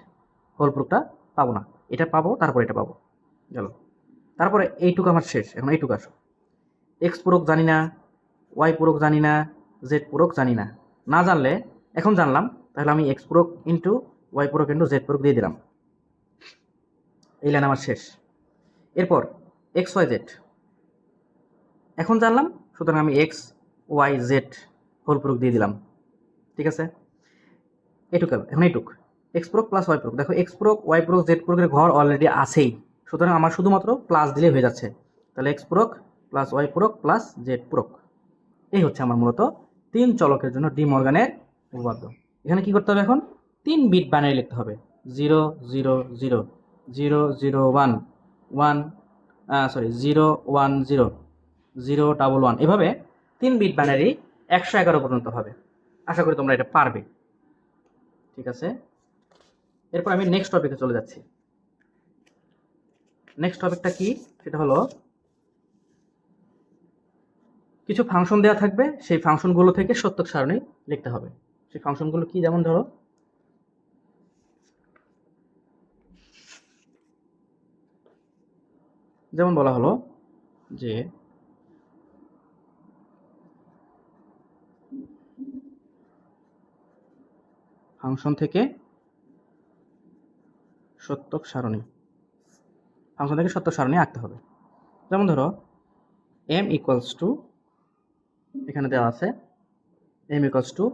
S1: whole পূরকটা পাবো না। এটা পাবো, তারপর এটা পাবো, গেল। তারপরে এইটুকু আমার শেষ। এখন এইটুকু আসো, এক্স পূরক জানি না, ওয়াই পূরক জানি না, জেড পূরক জানি না। না জানলে এখন জানলাম, তাহলে আমি এক্স পূরক ইন্টু ওয়াই পূরক ইন্টু জেড পূরক দিয়ে দিলাম। এই লাইন আমার শেষ। এরপর এক্স ওয়াই জেড এখন জানলাম, সুতরাং আমি এক্স ওয়াই জেড হোল পূরক দিয়ে দিলাম, ঠিক আছে? এটুক এখন এইটুক এক্স পূরক প্লাস ওয়াই পূরক। দেখো এক্স পূরক ওয়াই পূরক জেড পূরকের ঘর অলরেডি আছেই, সুতরাং আমার শুধুমাত্র প্লাস দিলেই হয়ে যাচ্ছে। তাহলে এক্স পূরক প্লাস ওয়াই পূরক প্লাস জেড পূরক। এই হচ্ছে আমার মূলত তিন চলকের জন্য ডি মর্গানের উপপাদ্য। এখানে কি করতে হবে? এখন 3 বিট বাইনারি লিখতে হবে। 0 0 0 0 0 1 1 0 1 0 0 1 1, এভাবে 3 বিট বাইনারি 111 পর্যন্ত হবে। আশা করি তোমরা এটা পারবে, ঠিক আছে? এরপর আমি নেক্সট টপিকে চলে যাচ্ছি। নেক্সট টপিকটা কি? সেটা হলো, কিছু ফাংশন দেওয়া থাকবে, সেই ফাংশনগুলো থেকে সত্যক সারণী লিখতে হবে। সেই ফাংশনগুলো কি? যেমন ধরো, যেমন বলা হলো যে ফাংশন থেকে সত্যক সারণী, আঁকতে হবে। যেমন ধরো m ইকুয়ালস টু, এখানে দেওয়া আছে m equals to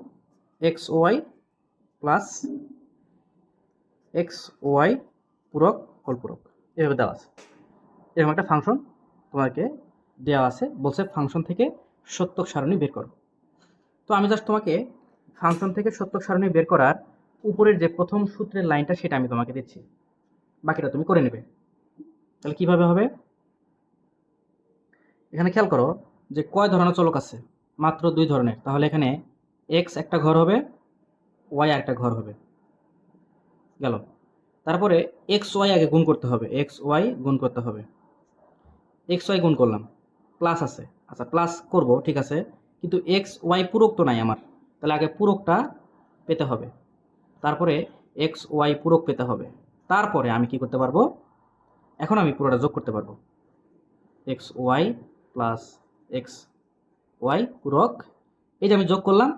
S1: x y plus x y পূরক হোল পূরক, এভাবে দেওয়া আছে। এরকম একটা ফাংশন তোমাকে দেওয়া আছে, বলছে ফাংশন থেকে সত্যক সারণী বের করো। তো আমি জাস্ট তোমাকে ফাংশন থেকে সত্যক সারণী বের করার উপরের যে প্রথম সূত্রের লাইনটা, সেটা আমি তোমাকে দিচ্ছি, বাকিটা তুমি করে নেবে। তাহলে কিভাবে হবে? এখানে খেয়াল করো যে কয় ধরনের চলক আছে? মাত্র 2 ধরনের। তাহলে এখানে এক্স একটা ঘর হবে, ওয়াই একটা ঘর হবে, গেল। তারপরে এক্স ওয়াই আগে গুণ করতে হবে, এক্স ওয়াই গুণ করতে হবে। এক্স ওয়াই গুণ করলাম, প্লাস আছে, আচ্ছা প্লাস করব, ঠিক আছে, কিন্তু এক্স ওয়াই পূরক তো নাই আমার, তাহলে আগে পূরকটা পেতে হবে, তারপরে এক্স ওয়াই পূরক পেতে হবে, তারপরে আমি কি করতে পারবো? এখন আমি পুরোটা যোগ করতে পারবো, x y plus x y পূরক, এই যে আমি যোগ করলাম।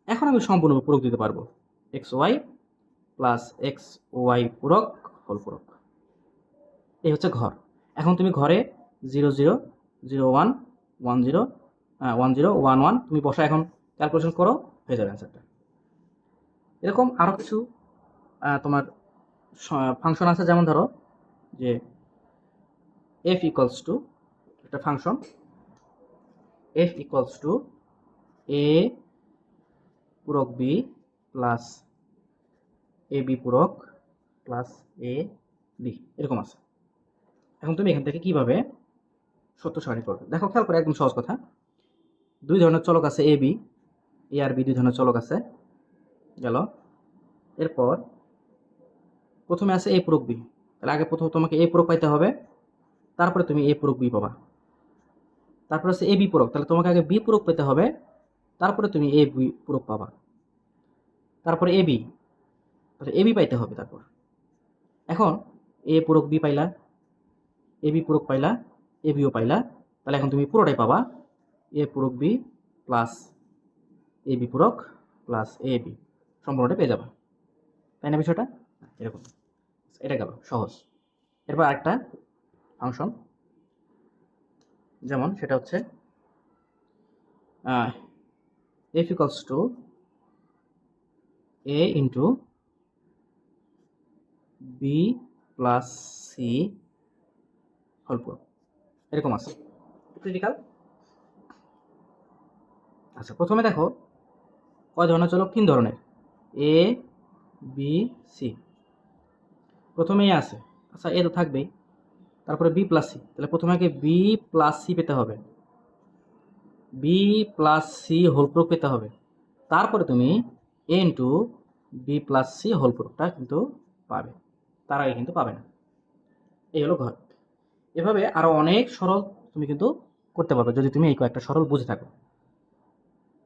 S1: এখন আমি সম্পূর্ণ পূরক দিতে পারবো, x y plus x y পূরক হোল পূরক। এই হচ্ছে ঘর। এখন তুমি ঘরে 0 0 0 1 1 0 1 0 1 1 তুমি বসা, এখন ক্যালকুলেশন করো, হয়ে যাবে অ্যান্সারটা। এরকম আরও কিছু তোমার ফাংশন আছে, যেমন ধরো যে এফ ইকুয়ালস টু একটা function, F equals to A পূরক বি প্লাস এ বি পূরক প্লাস এ বি, এরকম আছে। এখন তুমি এখান থেকে কিভাবে সত্য সারণী করবে দেখো, খেয়াল করে, একদম সহজ কথা। দুই ধরনের চলক আছে, A B, A R B দুই ধরনের চলক আছে, গেল। এরপর প্রথমে আছে এ পূরক বি, তাহলে আগে প্রথম তোমাকে এ পূরক পাইতে হবে, তারপরে তুমি এ পূরক বি পাবা। তারপর আছে এ বি পূরক, তাহলে তোমাকে আগে বি পূরক পেতে হবে, তারপরে তুমি এ বি পূরক পাবা। তারপরে এ বি, তাহলে এ বি পাইতে হবে। তারপর এখন এ পূরক বি পাইলা, এ বি পূরক পাইলা, এ বিও পাইলা, তাহলে এখন তুমি পুরোটাই পাবা, এ পূরক বি প্লাস এ বি পূরক প্লাস এ বি, সম্পূর্ণটা পেয়ে যাবা, তাই না বিষয়টা? এরকম, এটা গেল সহজ। এরপর আরেকটা ফাংশন, যেমন সেটা হচ্ছে F equals to A into B plus C whole পূরক, এরকম আছে ক্রিটিক্যাল। আচ্ছা, প্রথমে দেখো কয় ধরনের চলক? 3 ধরনের, এ বি সি। প্রথমে এ আছে, আচ্ছা এ তো থাকবেই, তারপরে বি প্লাস সি, তাহলে প্রথমে আগে বি প্লাস সি পেতে হবে, বি প্লাস সি হোল পূরক পেতে হবে, তারপরে তুমি A into B plus C whole পূরকটা কিন্তু পাবে, তার আগে কিন্তু পাবে না। এই হলো ঘর। এভাবে আরও অনেক সরল তুমি কিন্তু করতে পারবে, যদি তুমি এই কয়েকটা সরল বুঝে থাকো,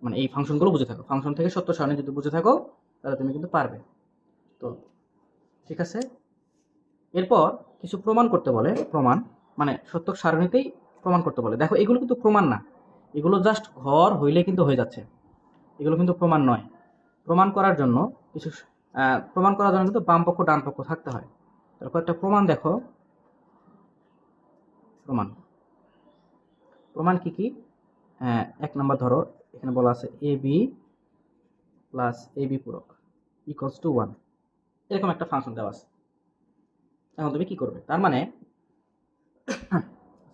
S1: মানে এই ফাংশনগুলো বুঝে থাকো, ফাংশন থেকে সত্য সারণী যদি বুঝে থাকো, তাহলে তুমি কিন্তু পারবে। তো ঠিক আছে, এরপর কিছু প্রমাণ করতে বলে, প্রমাণ মানে সত্য সারণীতেই প্রমাণ করতে বলে। দেখো এগুলো কিন্তু প্রমাণ না, এগুলো জাস্ট ঘর হইলে কিন্তু হয়ে যাচ্ছে, এগুলো কিন্তু প্রমাণ নয়। প্রমাণ করার জন্য কিছু প্রমাণ করার জন্য কিন্তু বাম পক্ষ ডান পক্ষ থাকতে হয়। তারপর একটা প্রমাণ দেখো, প্রমাণ প্রমাণ কি কি? 1 নম্বর ধরো, এখানে বলা আছে A B plus A B পূরক ইকুয়ালস টু 1, এরকম একটা ফাংশন দেওয়া আছে। এখন তুমি কি করবে? তার মানে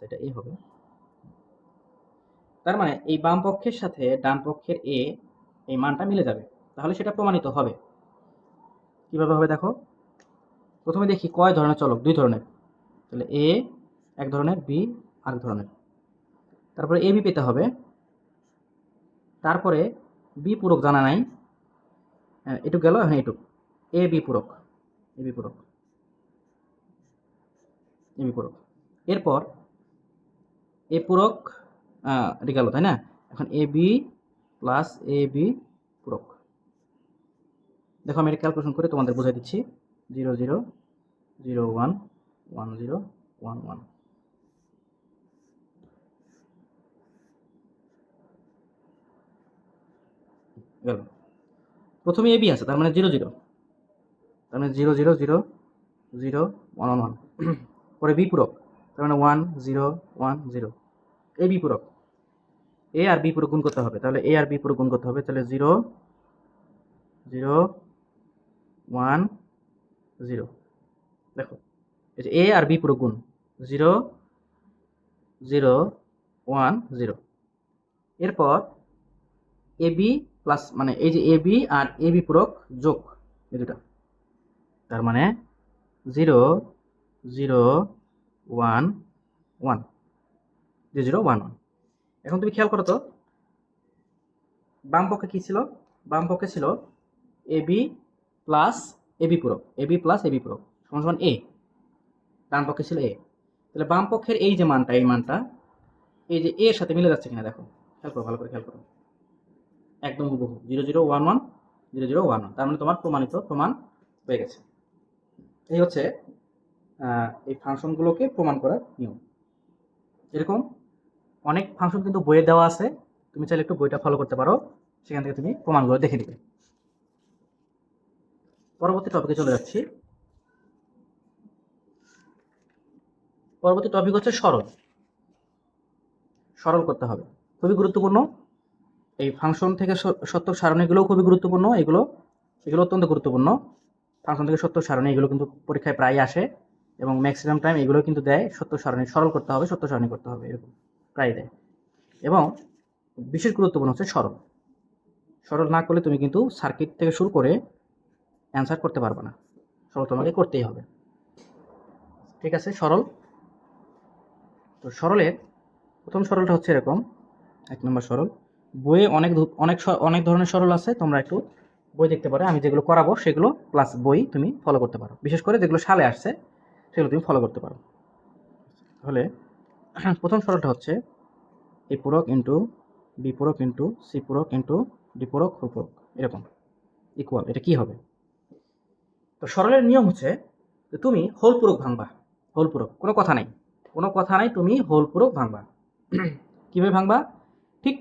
S1: এটা এ হবে, তার মানে এই বাম পক্ষের সাথে ডান পক্ষের এ এই মানটা মিলে যাবে, তাহলে সেটা প্রমাণিত হবে। কিভাবে হবে দেখো, প্রথমে দেখি কয় ধরনের চলক? 2 ধরনের, তাহলে এ এক ধরনের, বি আরেক ধরনের। তারপরে এ বি পেতে হবে, তারপরে বি পূরক জানা নাই, এটুক গেল, হ্যাঁ এটুক, এ বি পূরক, এ বি পূরক, এ বি পূরক। এরপর এ পূরক এটা গেল, তাই না? এখন এ বি প্লাস এ বি পূরক। দেখো আমি এটা ক্যালকুলেশন করে তোমাদের বোঝাই দিচ্ছি, 0 0 0 1 1 0 1 1। গেল, প্রথমে এ বি আছে, তার মানে 0 0, তার মানে 0 0 0 0 1 1 1। পরে বি পূরক, তার মানে 1 0 1 0। এ বি পূরক, এ আর বি পূরক গুণ করতে হবে, তাহলে এ আর বি পূরক গুণ করতে হবে, তাহলে 0 0 1 0। দেখো এই যে এ আর বি পূরক গুণ, 0 0 1 0। এরপর এ বি প্লাস, মানে এই যে A B R A B পূরক যোগ, এই দুটা, তার মানে 0 0 1 1, 0 1 1। এখন তুমি খেয়াল করো তো, বাম পক্ষে কি ছিল? বাম পক্ষে ছিল এ বি প্লাস এ বি পূরক, এ বি প্লাস এ বি পূরক সমান সমান এ, ডান পক্ষে ছিল এ। তাহলে বাম পক্ষের এই যে মানটা, এই মানটা এই যে এর সাথে মিলে যাচ্ছে কিনা দেখো, খেয়াল করো, ভালো করে খেয়াল করো, একদম হুবহু 0 0 1 1 0 0 1 1, তার মানে তোমার প্রমাণিত প্রমাণ হয়ে গেছে। এই হচ্ছে এই ফাংশনগুলোকে প্রমাণ করার নিয়ম। এরকম অনেক ফাংশন কিন্তু বইয়ে দেওয়া আছে, তুমি চাইলে একটু বইটা ফলো করতে পারো, সেখান থেকে তুমি প্রমাণগুলো দেখে নিবে। পরবর্তী টপিকে চলে যাচ্ছি। পরবর্তী টপিক হচ্ছে সরল। সরল করতে হবে, খুবই গুরুত্বপূর্ণ। এই ফাংশন থেকে সত্যক সারণীগুলোও খুবই গুরুত্বপূর্ণ। এগুলো অত্যন্ত গুরুত্বপূর্ণ। ফাংশন থেকে সত্যক সারণী এগুলো কিন্তু পরীক্ষায় প্রায় আসে এবং ম্যাক্সিমাম টাইম এগুলো কিন্তু দেয় সত্যক সারণী সরল করতে হবে, সত্যক সারণী করতে হবে, এরকম প্রায় দেয়। এবং বিশেষ গুরুত্বপূর্ণ হচ্ছে সরল। সরল না করলে তুমি কিন্তু সার্কিট থেকে শুরু করে অ্যান্সার করতে পারবে না। সরল তোমাকে করতেই হবে। ঠিক আছে, সরল। তো সরলের প্রথম সরলটা হচ্ছে এরকম, 1 নম্বর সরল। বইয়ে অনেক ধরনের সরল আছে, তোমরা একটু বই দেখতে পারো। আমি যেগুলো করাবো সেগুলো প্লাস বই তুমি ফলো করতে পারো, বিশেষ করে যেগুলো সালে আসছে সেগুলো তুমি ফলো করতে পারো। তাহলে প্রথম সরলটা হচ্ছে এ পূরক ইন্টু বি পূরক ইন্টু সি পূরক ইন্টু ডি পূরক হোল পূরক, এরকম ইকুয়াল। এটা কি হবে? তো সরলের নিয়ম হচ্ছে যে তুমি হোল পূরক ভাঙবা। হোল পূরক, কোনো কথা নাই, তুমি হোল পূরক ভাঙবা। কীভাবে ভাঙবা? ঠিক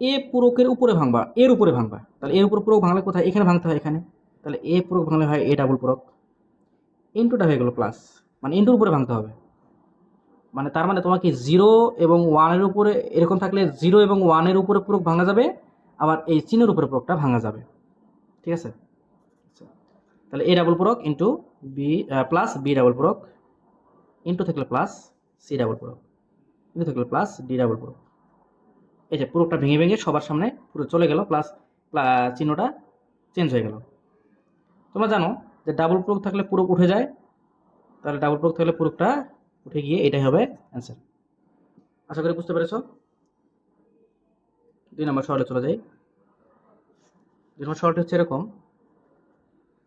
S1: এ পূরকের উপরে ভাঙবা, এর উপরে ভাঙবা। তাহলে এর উপর পূরক ভাঙলে কোথায়? এখানে ভাঙতে হয়, এখানে। তাহলে এ পূরক ভাঙলে হয় এ ডাবল পূরক, ইন্টুটা হয়ে গেল প্লাস, মানে ইন্টুর উপরে ভাঙতে হবে। মানে তার মানে তোমাকে 0 এবং 1-এর উপরে এরকম থাকলে 0 এবং 1-এর উপরে পূরক ভাঙা যাবে, আবার এই চিহ্নের উপরে পূরকটা ভাঙা যাবে। ঠিক আছে? তাহলে এ ডাবল পূরক into B plus B double পূরক, ইন্টু থাকলে প্লাস সি ডাবল পূরক, ইন্টু থাকলে প্লাস ডি ডাবল পূরক। এই যে পূরকটা ভেঙে ভেঙে সবার সামনে পুরো চলে গেল, প্লাস চিহ্নটা চেঞ্জ হয়ে গেল। তোমরা জানো যে ডাবল পূরক থাকলে পূরক উঠে যায়, তাহলে ডাবল পূরক থাকলে পূরকটা উঠে গিয়ে এটাই হবে অ্যান্সার। আশা করি বুঝতে পেরেছ। 2 নম্বর সরলে চলে যাই। 2 নম্বর সরলটি হচ্ছে এরকম,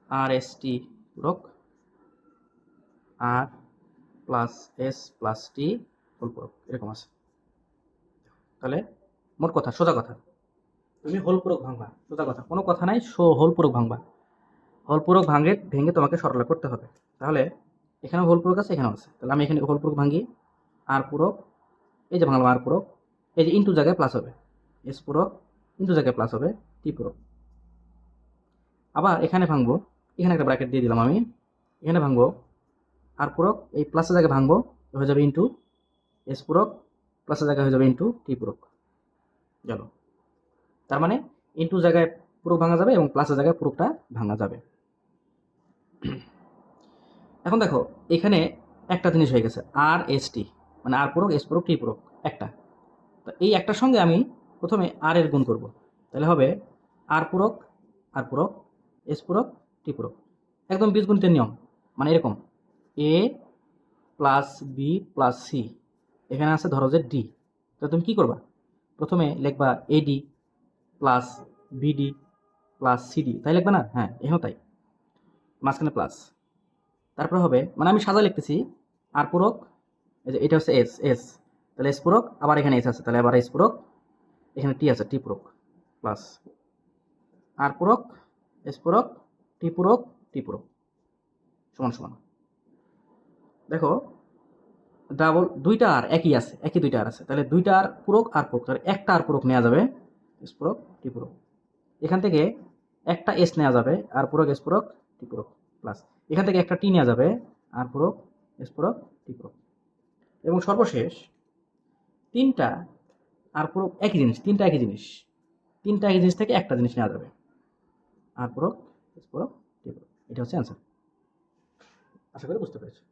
S1: আর এস টি পূরক আর প্লাস এস প্লাস টি হোল পূরক, এরকম আছে। তাহলে মোট কথা, সোজা কথা, তুমি হোল পূরক ভাঙবা, সোজা কথা, কোনো কথা নাই, হোল পূরক ভাঙবা। হোল পূরক ভেঙে তোমাকে সরল করতে হবে। তাহলে এখানেও হোল পূরক আছে, এখানেও আছে। তাহলে আমি এখানে হোল পূরক ভাঙি, আর পূরক, এই যে ভাঙলাম আর পূরক, এই যে ইন্টু জায়গায় প্লাস হবে এস পূরক, ইন্টু জায়গায় প্লাস হবে টি পূরক। আবার এখানে ভাঙবো, এখানে একটা ব্র্যাকেট দিয়ে দিলাম আমি, এখানে ভাঙবো আর পূরক, এই প্লাসের জায়গায় ভাঙবো, হয়ে যাবে ইন্টু এস পূরক, প্লাসের জায়গায় হয়ে যাবে ইন্টু টি পূরক। গেল। তার মানে ইন্টু জায়গায় পূরক ভাঙা যাবে এবং প্লাসের জায়গায় পূরকটা ভাঙা যাবে। এখন দেখো এখানে একটা জিনিস হয়ে গেছে, আর এস টি, মানে আর পূরক এস পূরক টি পূরক একটা। তো এই একটার সঙ্গে আমি প্রথমে আর এর গুণ করব, তাহলে হবে আর পূরক এস পূরক টি পূরক, একদম বীজগণিতের নিয়ম। মানে এরকম, এ প্লাস বি প্লাস সি, এখানে আছে ধরো যে ডি। তো তুমি কি করবা? প্রথমে লিখবা এডি প্লাস বিডি প্লাস সিডি, তাই লিখবে না? হ্যাঁ, এখানেও তাই, মাঝখানে প্লাস। তারপরে হবে, মানে আমি সাজা লিখতেছি, আর পূরক, এই যে এটা হচ্ছে এস এস, তাহলে এস পূরক, আবার এখানে এস আছে, তাহলে আবার এস পূরক, এখানে টি আছে টি পূরক, প্লাস আর পূরক এস পূরক টি পূরক সমান সমান। দেখো ডাবল দুইটা আর একই আছে, একই দুইটা আর আছে, তাহলে দুইটা আর পূরক আর পূরক, তাহলে একটা আর পূরক নেওয়া যাবে এস পূরক টি পূরক। এখান থেকে একটা এস নেওয়া যাবে, আর পূরক এস পূরক টি পূরক, প্লাস এখান থেকে একটা টি নেওয়া যাবে, আর পূরক এস পূরক টি পূরক। এবং সর্বশেষ তিনটা আর পূরক একই জিনিস, তিনটা একই জিনিস থেকে একটা জিনিস নেওয়া যাবে, আর পূরক এস পূরক টি পূরক। এটা হচ্ছে অ্যান্সার। আশা করি বুঝতে পেরেছো।